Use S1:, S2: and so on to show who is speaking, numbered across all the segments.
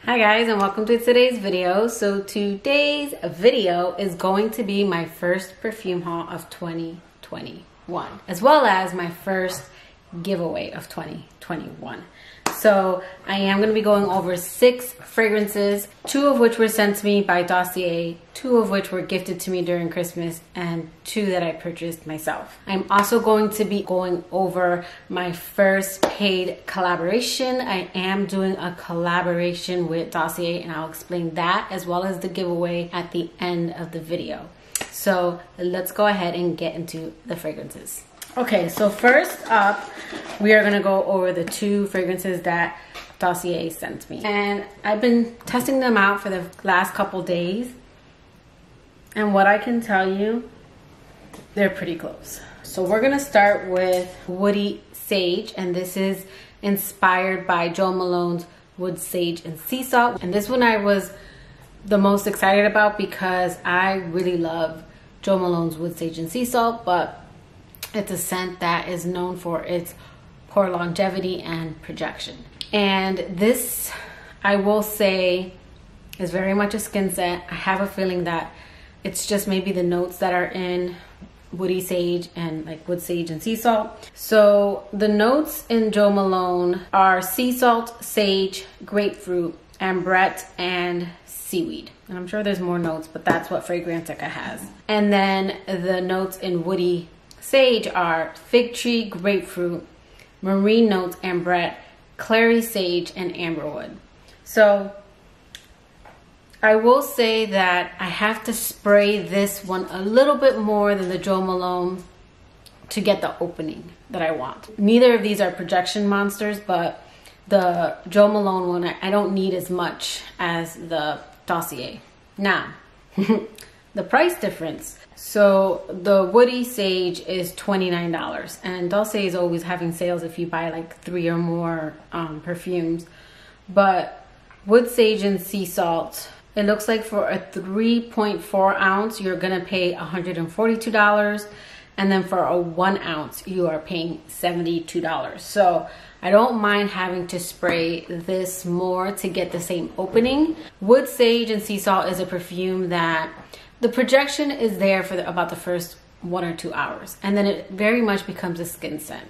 S1: Hi guys, and welcome to today's video. So today's video is going to be my first perfume haul of 2021, as well as my first giveaway of 2021. So I am going to be going over 6 fragrances, 2 of which were sent to me by Dossier, 2 of which were gifted to me during Christmas, and 2 that I purchased myself. I'm also going to be going over my first paid collaboration. I am doing a collaboration with Dossier, and I'll explain that as well as the giveaway at the end of the video. So let's go ahead and get into the fragrances. Okay, so first up, we are gonna go over the 2 fragrances that Dossier sent me. And I've been testing them out for the last couple days. And what I can tell you, they're pretty close. So we're gonna start with Woody Sage, and this is inspired by Jo Malone's Wood Sage and Sea Salt. And this one I was the most excited about because I really love Jo Malone's Wood Sage and Sea Salt, but it's a scent that is known for its poor longevity and projection. And this, I will say, is very much a skin scent. I have a feeling that it's just maybe the notes that are in Woody Sage and like Wood Sage and Sea Salt. So the notes in Jo Malone are sea salt, sage, grapefruit, ambrette, and seaweed. And I'm sure there's more notes, but that's what Fragrantica has. And then the notes in Woody Sage are fig tree, grapefruit, marine notes, ambrette, clary sage, and amberwood. So I will say that I have to spray this one a little bit more than the Jo Malone to get the opening that I want. Neither of these are projection monsters, but the Jo Malone one, I don't need as much as the Dossier. Now, the price difference. So the Woody Sage is $29, and Dossier is always having sales if you buy like 3 or more perfumes. But Wood Sage and Sea Salt, it looks like for a 3.4 ounce, you're gonna pay $142. And then for a 1 ounce, you are paying $72. So I don't mind having to spray this more to get the same opening. Wood Sage and Sea Salt is a perfume that the projection is there for about the first 1 or 2 hours, and then it very much becomes a skin scent.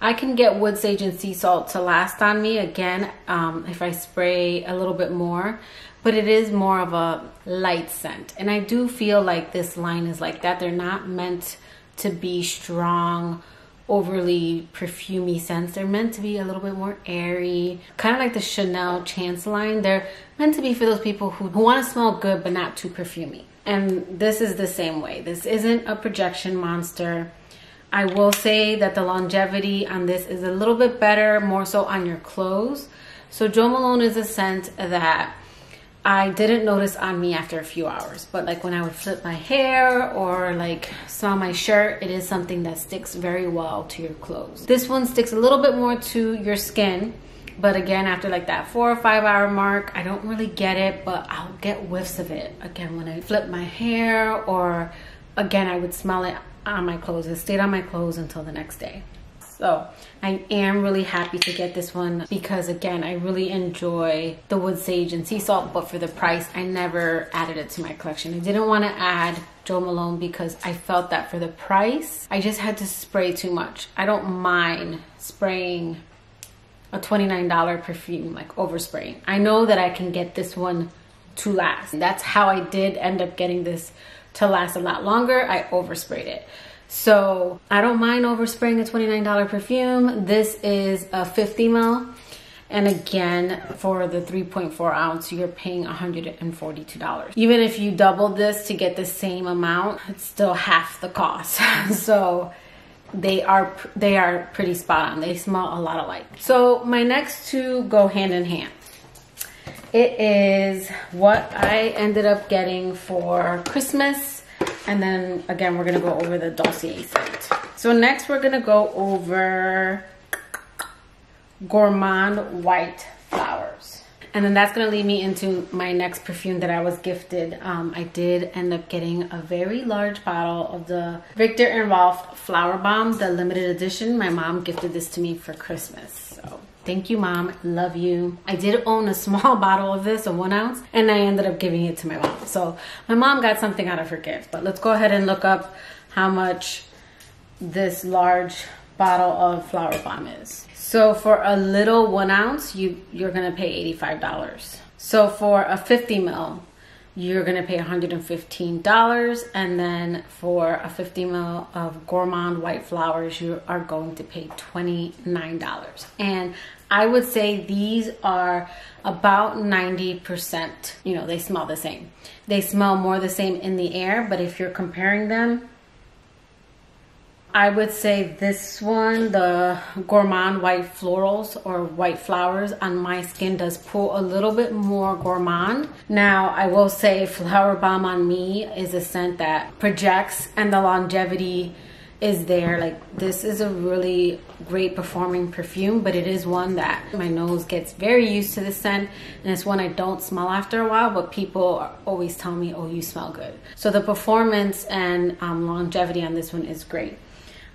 S1: I can get Wood Sage and Sea Salt to last on me again if I spray a little bit more, but it is more of a light scent. And I do feel like this line is like that. They're not meant to be strong, overly perfumey scents. They're meant to be a little bit more airy, kind of like the Chanel Chance line. They're meant to be for those people who want to smell good but not too perfumey. And this is the same way. This isn't a projection monster. I will say that the longevity on this is a little bit better, more so on your clothes. So Jo Malone is a scent that I didn't notice on me after a few hours, but like when I would flip my hair or like smell my shirt, it is something that sticks very well to your clothes. This one sticks a little bit more to your skin, but again, after like that 4 or 5 hour mark, I don't really get it, but I'll get whiffs of it. Again, when I flip my hair, or again, I would smell it on my clothes. It stayed on my clothes until the next day. So I am really happy to get this one because again, I really enjoy the Wood Sage and Sea Salt, but for the price, I never added it to my collection. I didn't want to add Jo Malone because I felt that for the price, I just had to spray too much. I don't mind spraying a $29 perfume, like overspraying. I know that I can get this one to last. That's how I did end up getting this to last a lot longer. I oversprayed it. So I don't mind overspraying a $29 perfume. This is a 50 ml. And again, for the 3.4 ounce, you're paying $142. Even if you double this to get the same amount, it's still half the cost. So they are pretty spot on. They smell a lot alike. So my next 2 go hand in hand. It is what I ended up getting for Christmas, and then again we're gonna go over the Dossier scent. So next we're gonna go over Gourmand White Flowers. And then that's gonna lead me into my next perfume that I was gifted. I did end up getting a very large bottle of the Viktor and Rolf Flower Bomb, the limited edition. My mom gifted this to me for Christmas. So Thank you, Mom. Love you. I did own a small bottle of this, a 1 ounce, and I ended up giving it to my mom. So my mom got something out of her gift. But let's go ahead and look up how much this large bottle of Flower Bomb is. So for a little 1 ounce, you're gonna pay $85. So for a 50 ml, you're gonna pay $115. And then for a 50 ml of Gourmand White Flowers, you are going to pay $29. And I would say these are about 90%, you know, they smell the same. They smell more the same in the air, but if you're comparing them, I would say this one, the Gourmand White Florals or White Flowers on my skin does pull a little bit more gourmand. Now, I will say Flower Bomb on me is a scent that projects and the longevity is there. Like, this is a really great performing perfume, but it is one that my nose gets very used to the scent, and it's one I don't smell after a while, but people always tell me, oh, you smell good. So the performance and longevity on this one is great.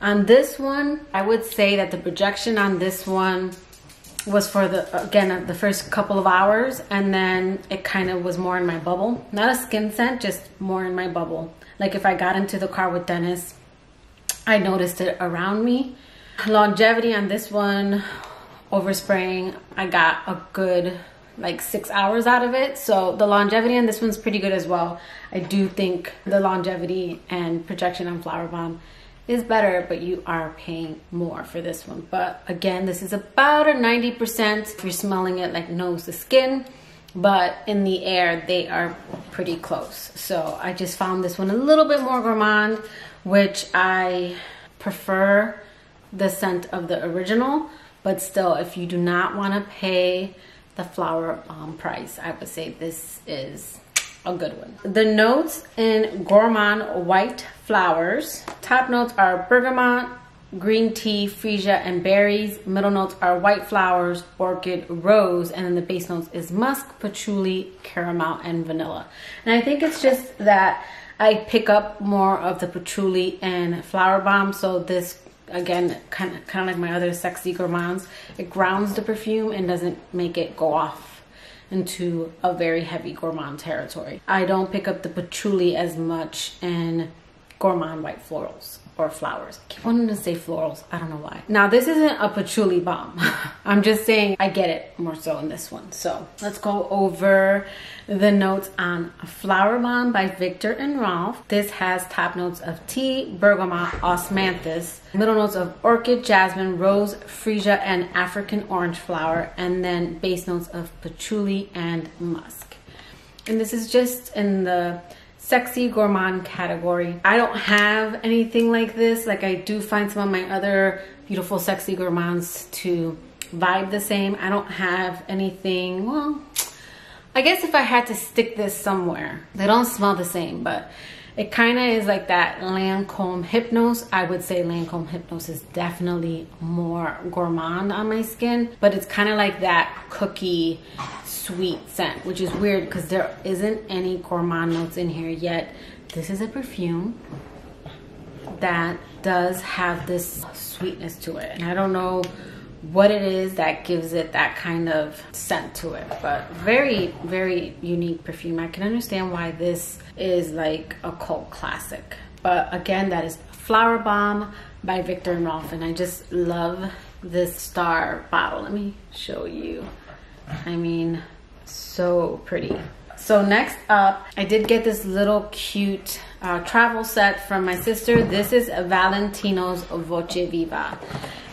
S1: On this one, I would say that the projection on this one was for the first couple of hours, and then it kind of was more in my bubble. Not a skin scent, just more in my bubble. Like if I got into the car with Dennis, I noticed it around me. Longevity on this one, overspraying, I got a good like 6 hours out of it. So the longevity on this one's pretty good as well. I do think the longevity and projection on Flower Bomb is better, but you are paying more for this one. But again, this is about a 90%. If you're smelling it like nose to skin, but in the air, they are pretty close. So I just found this one a little bit more gourmand, which I prefer the scent of the original, but still, if you do not want to pay the Flower Bomb price, I would say this is a good one. The notes in Gourmand White Flowers, top notes are bergamot, green tea, freesia, and berries. Middle notes are white flowers, orchid, rose, and then the base notes is musk, patchouli, caramel, and vanilla. And I think it's just that I pick up more of the patchouli and Flower Bomb, so this, again, kind of like my other sexy gourmands, it grounds the perfume and doesn't make it go off into a very heavy gourmand territory. I don't pick up the patchouli as much in Gourmand White Florals or Flowers. I keep wanting to say florals, I don't know why. Now this isn't a patchouli bomb. I'm just saying I get it more so in this one. So let's go over the notes on Flower Bomb by Viktor and Rolf. This has top notes of tea, bergamot, osmanthus, middle notes of orchid, jasmine, rose, freesia, and African orange flower, and then base notes of patchouli and musk. And this is just in the sexy gourmand category. I don't have anything like this. Like, I do find some of my other beautiful sexy gourmands to vibe the same. I don't have anything, well, I guess if I had to stick this somewhere, they don't smell the same, but it kind of is like that Lancome Hypnose. I would say Lancome Hypnose is definitely more gourmand on my skin, but it's kind of like that cookie sweet scent, which is weird because there isn't any gourmand notes in here yet. This is a perfume that does have this sweetness to it, and I don't know what it is that gives it that kind of scent to it, but very, very unique perfume. I can understand why this is like a cult classic. But again, that is Flower Bomb by Viktor and Rolf, and I just love this star bottle. Let me show you. I mean, so pretty. So next up, I did get this little cute travel set from my sister. This is Valentino's Voce Viva,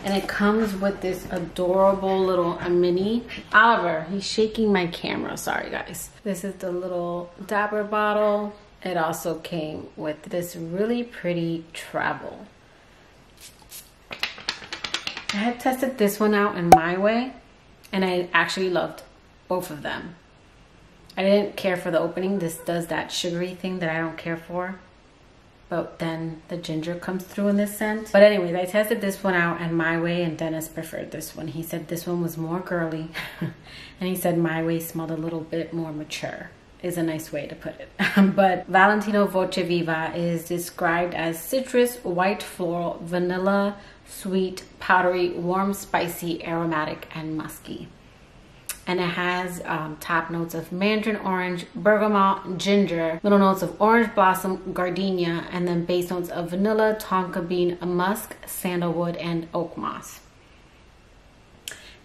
S1: and it comes with this adorable little mini. Oliver, he's shaking my camera, sorry guys. This is the little dabber bottle. It also came with this really pretty travel. I had tested this one out in my way, and I actually loved both of them. I didn't care for the opening. This does that sugary thing that I don't care for. But then the ginger comes through in this scent. But anyways, I tested this one out and My Way, and Dennis preferred this one. He said this one was more girly. And he said My Way smelled a little bit more mature. is a nice way to put it. But Valentino Voce Viva is described as citrus, white floral, vanilla, sweet, powdery, warm, spicy, aromatic, and musky. And it has top notes of mandarin orange, bergamot, ginger, middle notes of orange blossom, gardenia, and then base notes of vanilla, tonka bean, musk, sandalwood, and oak moss.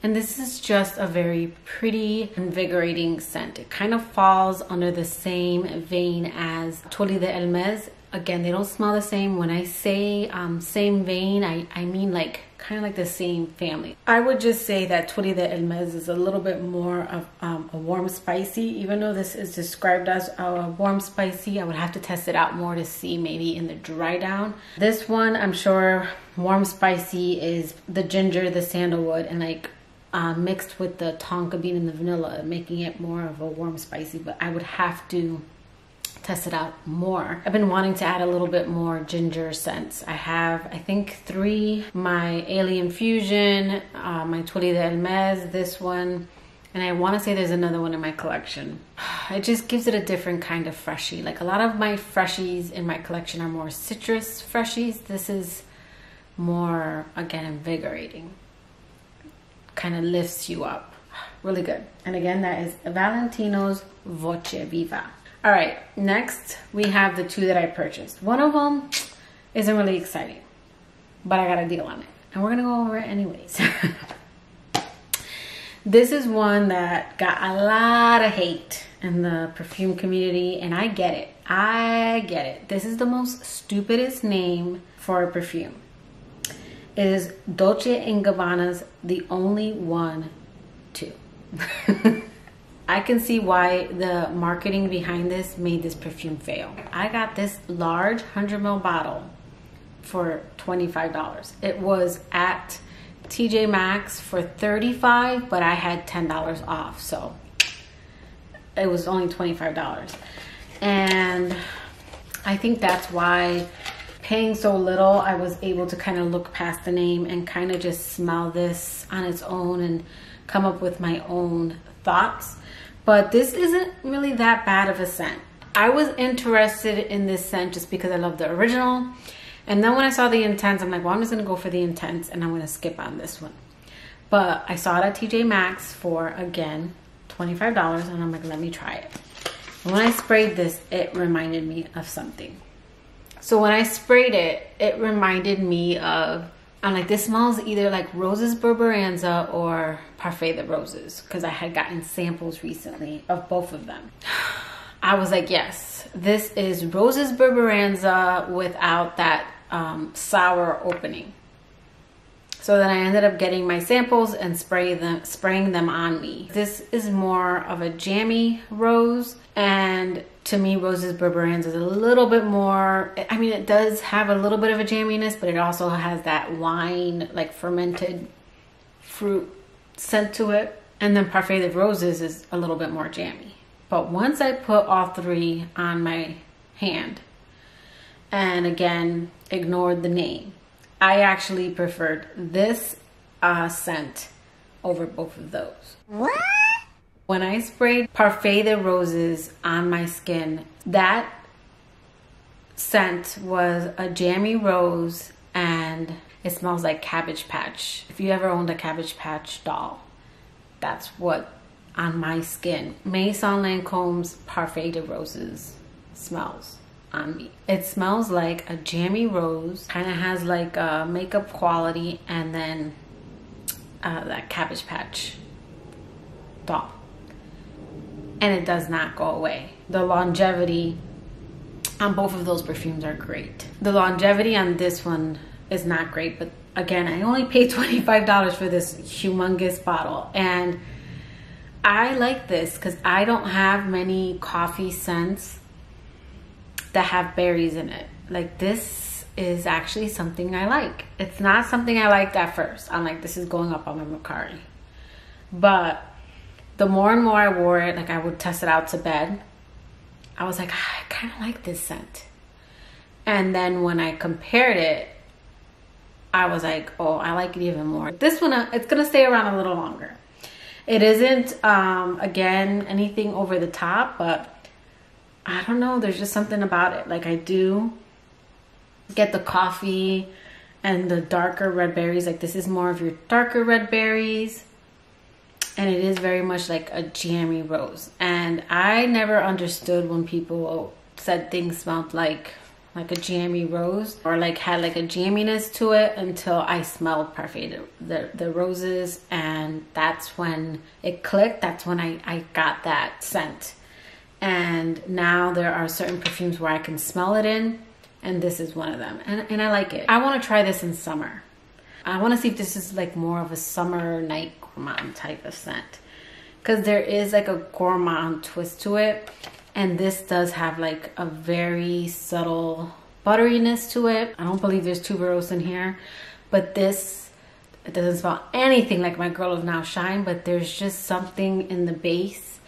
S1: And this is just a very pretty, invigorating scent. It kind of falls under the same vein as Tuile de Hermes. Again, they don't smell the same. When I say same vein, I mean like kind of like the same family. I would just say that Tuile de Hermes is a little bit more of a warm spicy. Even though this is described as a warm spicy, I would have to test it out more to see maybe in the dry down. This one, I'm sure warm spicy is the ginger, the sandalwood, and like mixed with the tonka bean and the vanilla, making it more of a warm spicy, but I would have to test it out more. I've been wanting to add a little bit more ginger scents. I have, I think, 3, my Alien Fusion, my Tuile de Hermes, this one, and I want to say there's another one in my collection. It just gives it a different kind of freshie. Like a lot of my freshies in my collection are more citrus freshies. This is more, again, invigorating. Kind of lifts you up. Really good. And again, that is Valentino's Voce Viva. All right, next we have the 2 that I purchased. One of them isn't really exciting, but I got a deal on it, and we're gonna go over it anyways. This is one that got a lot of hate in the perfume community, and I get it. I get it. This is the most stupidest name for a perfume. It is Dolce & Gabbana's The Only One Two. I can see why the marketing behind this made this perfume fail. I got this large 100 ml bottle for $25. It was at TJ Maxx for $35, but I had $10 off, so it was only $25. And I think that's why, paying so little, I was able to kind of look past the name and kind of just smell this on its own and come up with my own thoughts. But this isn't really that bad of a scent. I was interested in this scent just because I love the original. And then when I saw the Intense, I'm like, well, I'm just gonna go for the Intense and I'm gonna skip on this one. But I saw it at TJ Maxx for, again, $25, and I'm like, let me try it. And when I sprayed this, it reminded me of something. So when I sprayed it, it reminded me of, I'm like, this smells either like Roses Berberanza or Parfait de Roses, because I had gotten samples recently of both of them. I was like, yes, this is Roses Berberanza without that sour opening. So then I ended up getting my samples and spraying them on me. This is more of a jammy rose, and to me, Roses Berberanza is a little bit more, I mean, it does have a little bit of a jamminess, but it also has that wine, like fermented fruit scent to it. And then Parfait de Roses is a little bit more jammy. But once I put all 3 on my hand, and again, ignored the name, I actually preferred this scent over both of those. What? When I sprayed Parfait de Roses on my skin, that scent was a jammy rose, and it smells like Cabbage Patch. If you ever owned a Cabbage Patch doll, that's what on my skin Maison Lancome's Parfait de Roses smells on me. It smells like a jammy rose, kind of has like a makeup quality, and then that Cabbage Patch doll. And it does not go away. The longevity on both of those perfumes are great. The longevity on this one is not great, but again, I only paid $25 for this humongous bottle, and I like this because I don't have many coffee scents that have berries in it. Like, this is actually something I like. It's not something I liked at first. I'm like, this is going up on my Macari. But the more and more I wore it, like I would test it out to bed, I was like, I kind of like this scent. And then when I compared it, I was like, oh, I like it even more. This one, it's gonna stay around a little longer. It isn't, again, anything over the top, but I don't know, there's just something about it. Like, I do get the coffee and the darker red berries. Like, this is more of your darker red berries, and it is very much like a jammy rose. And I never understood when people said things smelled like a jammy rose, or like had like a jamminess to it, until I smelled Parfait the roses, and that's when it clicked. That's when I got that scent. And now there are certain perfumes where I can smell it in, and this is one of them, and I like it. I want to try this in summer. I want to see if this is like more of a summer night gourmand type of scent, because there is like a gourmand twist to it. And this does have like a very subtle butteriness to it. I don't believe there's tuberose in here, but this, it doesn't smell anything like my Girl of Now Shine, but there's just something in the base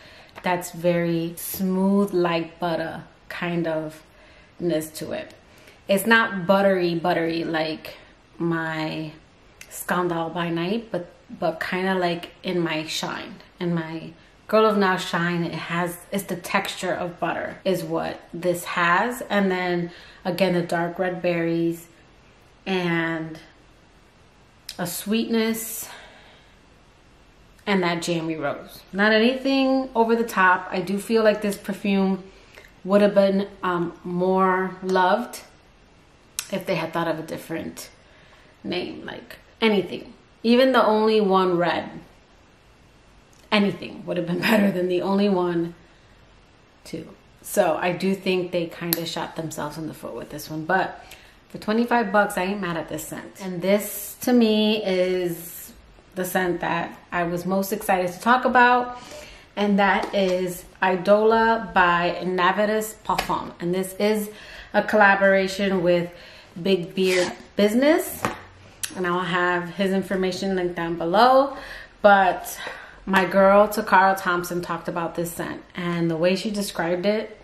S1: that's very smooth like butter kind of ness to it. It's not buttery like my Scandal by Night, but kind of like in my Shine, in my Girl of Now Shine, it's the texture of butter is what this has. And then again, the dark red berries and a sweetness and that jammy rose. Not anything over the top. I do feel like this perfume would have been more loved if they had thought of a different name, like anything. Even the Only One Red. Anything would have been better than the Only One too. So I do think they kind of shot themselves in the foot with this one. But for 25 bucks, I ain't mad at this scent. And this to me is the scent that I was most excited to talk about. And that is Idola by Navidus Parfum. And this is a collaboration with Big Beard Business. And I'll have his information linked down below. But my girl, Takara Thompson, talked about this scent, and the way she described it,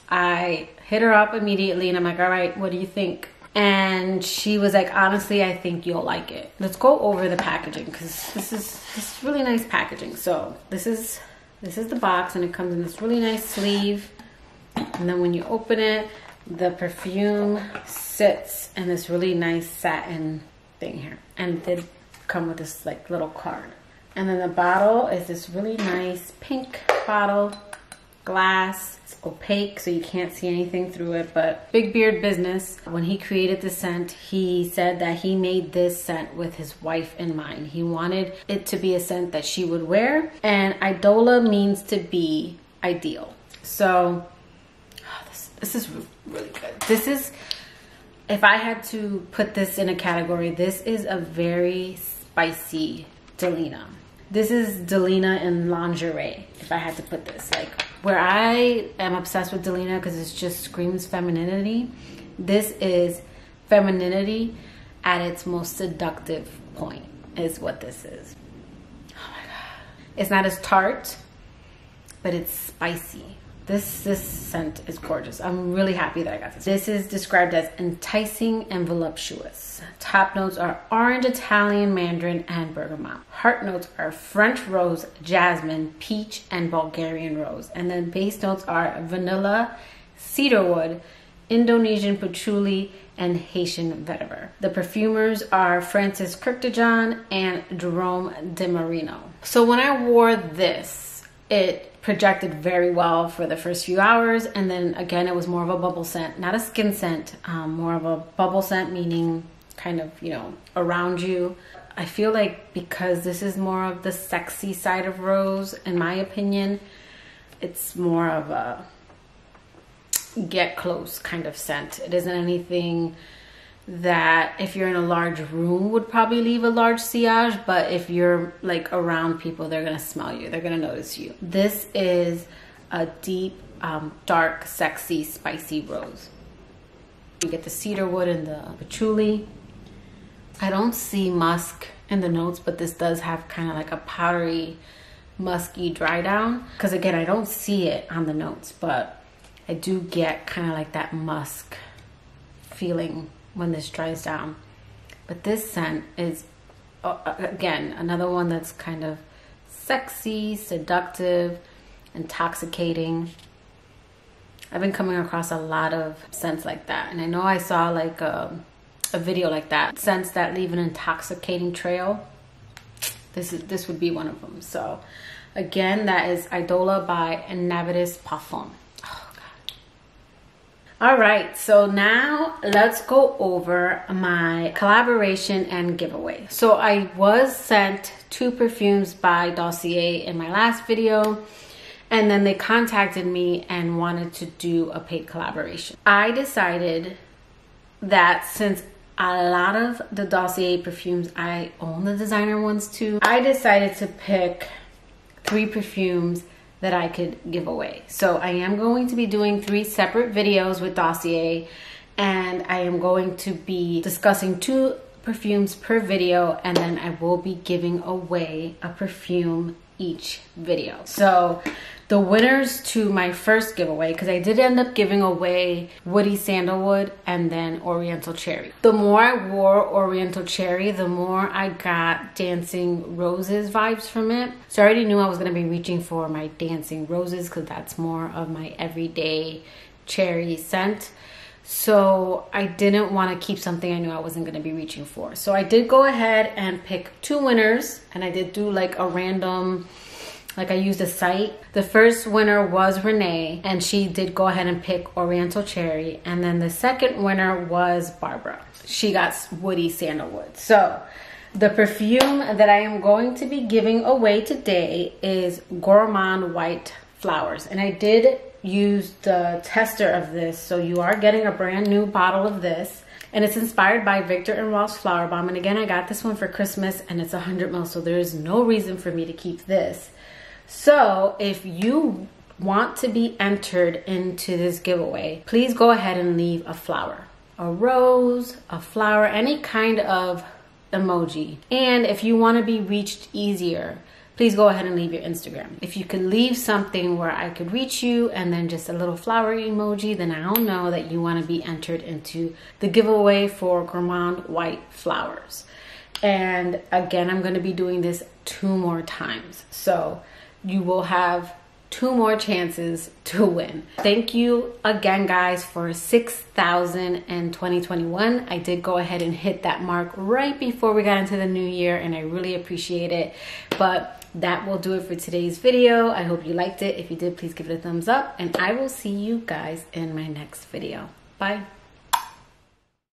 S1: I hit her up immediately, and I'm like, all right, what do you think? And she was like, honestly, I think you'll like it. Let's go over the packaging, because this is really nice packaging. So this is the box, and it comes in this really nice sleeve. And then when you open it, the perfume sits in this really nice satin thing here. And it did come with this like little card. And then the bottle is this really nice pink bottle, glass. It's opaque, so you can't see anything through it. But Big Beard Business, when he created the scent, he said that he made this scent with his wife in mind. He wanted it to be a scent that she would wear. And Idola means to be ideal. So this is really good. This is, if I had to put this in a category, this is a very spicy Delina. This is Delina in lingerie, if I had to put this. Like, where I am obsessed with Delina because it just screams femininity, this is femininity at its most seductive point, is what this is. Oh my God. It's not as tart, but it's spicy. This scent is gorgeous. I'm really happy that I got this. This is described as enticing and voluptuous. Top notes are orange, Italian, mandarin, and bergamot. Heart notes are French rose, jasmine, peach, and Bulgarian rose. And then base notes are vanilla, cedarwood, Indonesian patchouli, and Haitian vetiver. The perfumers are Francis Kurkdjian and Jerome de Marino. So when I wore this, it projected very well for the first few hours, and then again it was more of a bubble scent, not a skin scent, more of a bubble scent, meaning kind of, you know, around you. I feel like because this is more of the sexy side of rose, in my opinion, it's more of a get close kind of scent. It isn't anything that if you're in a large room would probably leave a large sillage, but if you're like around people, they're gonna smell you, they're gonna notice you. This is a deep, dark, sexy, spicy rose. You get the cedarwood and the patchouli. I don't see musk in the notes, but this does have kind of like a powdery, musky dry down. Because again, I don't see it on the notes, but I do get kind of like that musk feeling when this dries down. But this scent is, again, another one that's kind of sexy, seductive, intoxicating. I've been coming across a lot of scents like that. And I know I saw like a video like that, scents that leave an intoxicating trail. This would be one of them. So again, that is Idola by Unbiased Perfume. Oh God. All right, so now let's go over my collaboration and giveaway. So I was sent 2 perfumes by Dossier in my last video, and then they contacted me and wanted to do a paid collaboration. I decided that since a lot of the Dossier perfumes, I own the designer ones too, I decided to pick 3 perfumes that I could give away. So I am going to be doing 3 separate videos with Dossier, and I am going to be discussing 2 perfumes per video, and then I will be giving away a perfume each video. So the winners to my first giveaway, because I did end up giving away Woody Sandalwood and then Oriental Cherry. The more I wore Oriental Cherry, the more I got Dancing Roses vibes from it. So I already knew I was going to be reaching for my Dancing Roses because that's more of my everyday cherry scent. So I didn't want to keep something I knew I wasn't going to be reaching for. So I did go ahead and pick 2 winners, and I did do like a random, like I used a site. The first winner was Renee, and she did go ahead and pick Oriental Cherry. And then the second winner was Barbara. She got Woody Sandalwood. So the perfume that I am going to be giving away today is Gourmand White Flowers. And I did use the tester of this, so you are getting a brand new bottle of this, and it's inspired by Victor and Rolf's Flower Bomb. And again, I got this one for Christmas, and it's 100 ml, so there is no reason for me to keep this. So if you want to be entered into this giveaway, please go ahead and leave a flower, a rose, a flower, any kind of emoji. And if you want to be reached easier, please go ahead and leave your Instagram. If you could leave something where I could reach you and then just a little flower emoji, then I'll know that you want to be entered into the giveaway for Gourmand White Flowers. And again, I'm going to be doing this 2 more times. So you will have 2 more chances to win. Thank you again, guys, for 6,000 in 2021. I did go ahead and hit that mark right before we got into the new year, and I really appreciate it. But that will do it for today's video. I hope you liked it. If you did, please give it a thumbs up, and I will see you guys in my next video. Bye.